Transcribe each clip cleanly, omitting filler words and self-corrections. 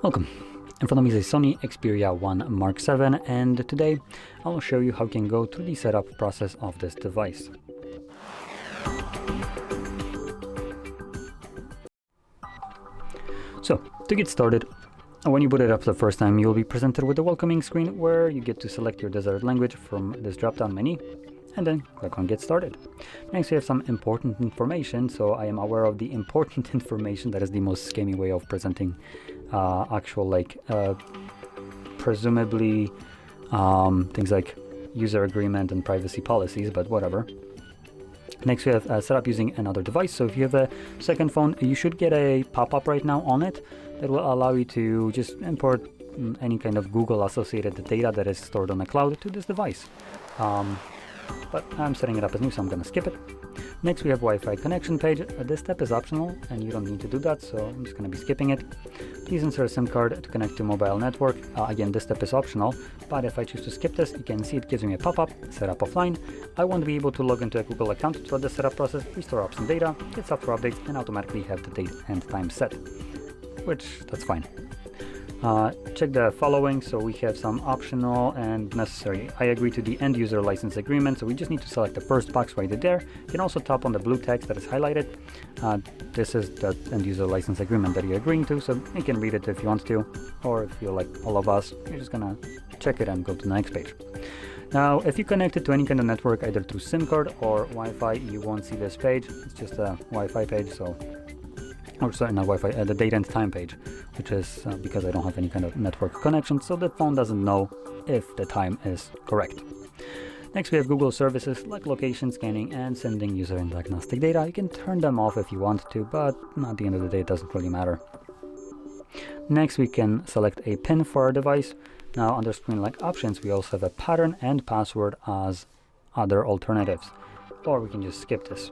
Welcome. In front of me is a SONY Xperia 1 Mark VII, and today I will show you how you can go through the setup process of this device. So, to get started, when you boot it up the first time, you'll be presented with a welcoming screen where you get to select your desired language from this drop-down menu, and then click on Get Started. Next, we have some important information, so I am aware of the important information. That is the most scammy way of presenting presumably things like user agreement and privacy policies, but whatever. Next, we have setup using another device. So if you have a second phone, you should get a pop-up right now on it that will allow you to just import any kind of Google associated data that is stored on the cloud to this device. But I'm setting it up as new, so I'm going to skip it. Next, we have Wi-Fi connection page. This step is optional and you don't need to do that, so I'm just going to be skipping it. Please insert a SIM card to connect to mobile network. Again, this step is optional, but if I choose to skip this, you can see it gives me a pop-up, setup offline. I won't be able to log into a Google account throughout the setup process, restore apps and data, get software updates, and automatically have the date and time set, which that's fine. Check the following. So we have some optional and necessary. I agree to the end user license agreement, so we just need to select the first box right there. You can also tap on the blue text that is highlighted. This is the end user license agreement that you're agreeing to, so you can read it if you want to, or if you're like all of us, you're just gonna check it and go to the next page. Now, if you connect it to any kind of network, either through SIM card or Wi-Fi, you won't see this page. It's just a Wi-Fi page, or sorry, not Wi-Fi, the date and time page, which is because I don't have any kind of network connection, so the phone doesn't know if the time is correct. Next, we have Google services like location scanning and sending user and diagnostic data. You can turn them off if you want to, but at the end of the day, it doesn't really matter. Next, we can select a PIN for our device. Now, under screen-like options, we also have a pattern and password as other alternatives, or we can just skip this.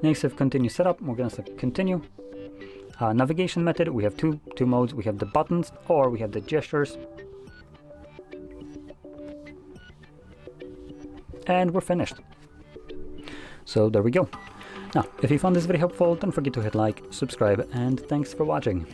Next, if continue setup, we're going to select continue. Navigation method, we have two modes. We have the buttons or we have the gestures. And we're finished. So there we go. Now, if you found this very helpful, don't forget to hit like, subscribe, and thanks for watching.